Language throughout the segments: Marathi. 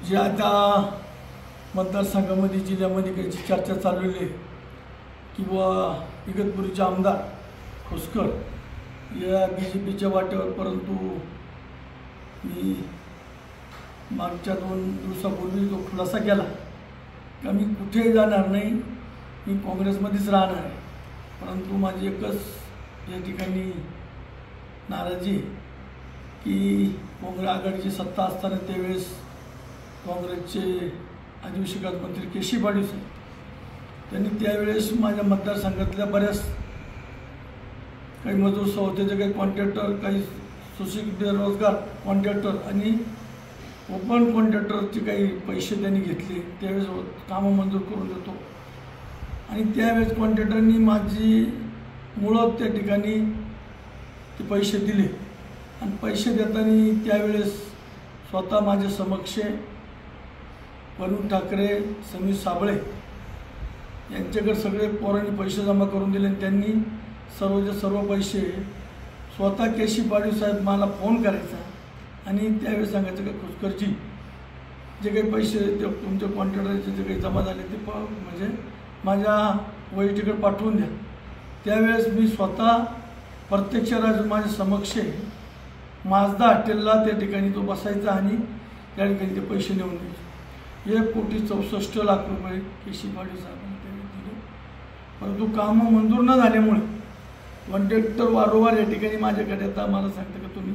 जे आता मतदारसंघामध्ये जिल्ह्यामध्ये काही चर्चा चाललेली आहे किंवा इगतपुरीचे आमदार खोसकर या BJPच्या वाटेवर, परंतु मी मागच्या 2 दिवसापूर्वी जो खुलासा केला की मी कुठेही जाणार नाही, मी काँग्रेसमध्येच राहणार आहे। परंतु माझी एकच या ठिकाणी नाराजी की काँग्रेस आघाडीची सत्ता असताना त्यावेळेस काँग्रेसचे आदिवासी मंत्री केशी पाटील साहेब त्यांनी त्यावेळेस माझ्या मतदारसंघातल्या बऱ्याच काही मजूर संस्थेचे काही कॉन्ट्रॅक्टर, काही सुशिक्षित बेरोजगार कॉन्ट्रॅक्टर आणि ओपन कॉन्ट्रॅक्टरचे काही पैसे त्यांनी घेतले। त्यावेळेस कामं मंजूर करून देतो आणि त्यावेळेस कॉन्ट्रॅक्टरनी माझी मुळात त्या ठिकाणी ते पैसे दिले आणि पैसे देताना त्यावेळेस स्वतः माझ्या समक्ष वरुण ठाकरे, समीर साबळे यांच्याकडे सगळे पोरांनी पैसे जमा करून दिले आणि त्यांनी सर्व पैसे स्वतः केशी पाटील साहेब मला फोन करायचा आणि त्यावेळेस सांगायचं की खोसकरजी जे काही पैसे ते तुमच्या कॉन्ट्रॅक्टरचे जे काही जमा झाले ते म्हणजे माझ्या वैयक्तिकडे पाठवून द्या। त्यावेळेस मी स्वतः प्रत्यक्ष राजून माझ्या समक्ष माझदा हॉटेलला त्या ठिकाणी तो बसायचा आणि त्या ठिकाणी ते पैसे नेऊन द्यायचे। 1,64,00,000 रुपये केशी पाटील साहेबांनी त्यावेळी दिले, परंतु कामं मंजूर न झाल्यामुळे कॉन्ट्रॅक्टर वारंवार या ठिकाणी माझ्याकडे आता मला सांगतं की तुम्ही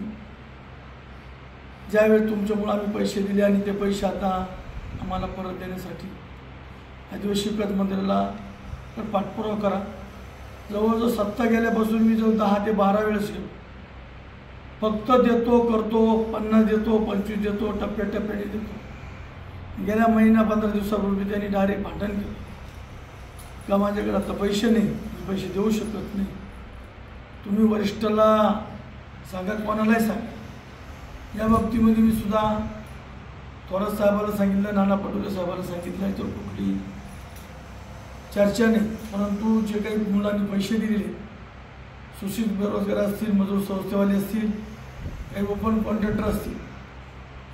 ज्यावेळेस तुमच्यामुळे आम्ही पैसे दिले आणि ते पैसे आता आम्हाला परत देण्यासाठी आदिवासी विकास मंत्र्याला पाठपुरावा करा। जवळजवळ सत्ता गेल्यापासून मी जो 10 ते 12 वेळेस गेलो, फक्त देतो करतो, 50 देतो, 25 देतो, टप्प्याटप्प्याने देतो। गेल्या महिना 15 दिवसापूर्वी त्यांनी डायरेक्ट भांडण केलं का माझ्याकडे आता पैसे नाही, मी पैसे देऊ शकत नाही, तुम्ही वरिष्ठाला सांगा, कोणालाही सांगा। या बाबतीमध्ये मी सुद्धा थोरात साहेबाला सांगितलं, नाना पटोले साहेबाला सांगितलं, तर कुठली चर्चा नाही। परंतु जे काही मुलांनी पैसे दिलेले, सुशिक्षित बेरोजगार असतील, मजूर संस्थेवाले असतील, काही ओपन कॉन्ट्रॅक्टर असतील,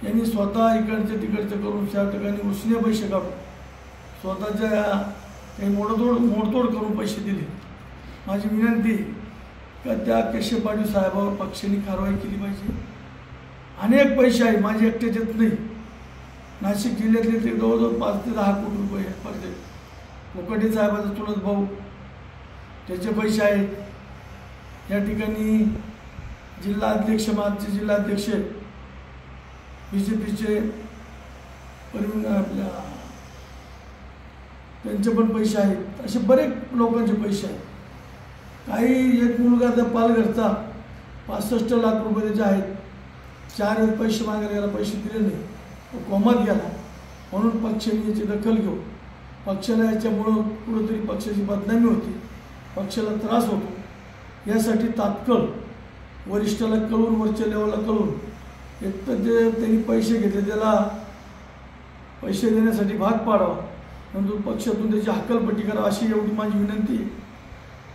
यांनी स्वतः इकडचे तिकडचे करून त्या ठिकाणी उसने पैसे काढून स्वतःच्या काही मोडतोड करून पैसे दिले। माझी विनंती का त्या केशव पाटील साहेबावर पक्षाने कारवाई केली पाहिजे। अनेक पैसे आहे, माझे एकटेच येत नाही, नाशिक जिल्ह्यातले ते जवळजवळ 5 ते 10 कोटी रुपये आहेत। परत कोकटे साहेबाचा चुलत भाऊ त्याचे पैसे आहेत। या ठिकाणी जिल्हाध्यक्ष, माझे जिल्हाध्यक्ष BJPचे आपल्या त्यांचे पण पैसे आहेत। असे बरेच लोकांचे पैसे आहेत। काही एक मुलगा त्या पालघरचा 65 लाख रुपये त्याचे आहेत, 4 वेळेस पैसे मागायला गेला, पैसे दिले नाही, तो कोमात गेला। म्हणून पक्षाने याची दखल घेऊ, पक्षाला याच्यामुळं कुठंतरी पक्षाची बदनामी होती, पक्षाला त्रास होतो, यासाठी तात्काळ वरिष्ठाला कळून, वरच्या लेवलला कळून, एक तर जे त्यांनी पैसे घेतले त्याला पैसे देण्यासाठी भाग पाडावा, नंतर पक्षातून त्याची हकालपट्टी करावी, अशी एवढी माझी विनंती आहे।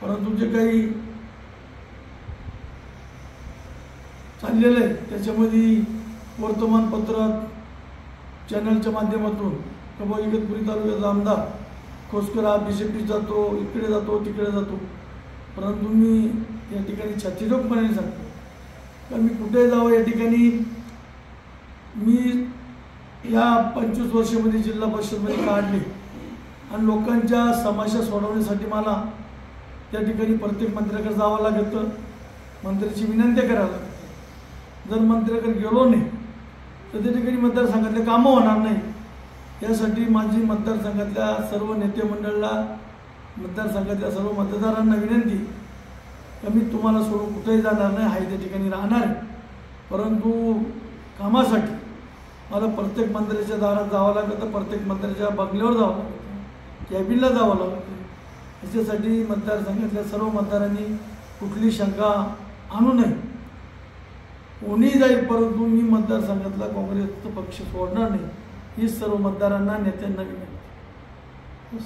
परंतु जे काही चाललेलं आहे त्याच्यामध्ये वर्तमानपत्रात, चॅनलच्या माध्यमातून की बाबा इगतपुरी तालुक्याचा आमदार खोसकर हा BJP जातो, इकडे जातो, तिकडे जातो। परंतु मी या ठिकाणी छातीठोकपणे सांगतो का मी कुठे जावं, या ठिकाणी मी या 25 वर्षामध्ये जिल्हा परिषदमध्ये काढले आणि लोकांच्या समस्या सोडवण्यासाठी मला त्या ठिकाणी प्रत्येक मंत्र्याकडे जावं लागतं, मंत्र्याची विनंती करायला लागते। जर मंत्र्याकडे गेलो नाही तर त्या ठिकाणी मतदारसंघातले कामं होणार नाही। यासाठी माझी मतदारसंघातल्या सर्व नेते मंडळाला, मतदारसंघातल्या सर्व मतदारांना विनंती की मी तुम्हाला सोडून कुठेही जाणार नाही, आहे त्या ठिकाणी राहणार आहे। परंतु कामासाठी मला प्रत्येक मंत्र्याच्या दारात जावं लागतं, प्रत्येक मंत्र्याच्या बंगल्यावर जावं लागतं, कॅबिनला जावं लागतं। याच्यासाठी मतदारसंघातल्या सर्व मतदारांनी कुठली शंका आणू नये, कोणीही जाईल, परंतु मी मतदारसंघातला काँग्रेसचा पक्ष सोडणार नाही, ही सर्व मतदारांना, नेत्यांना विनंती।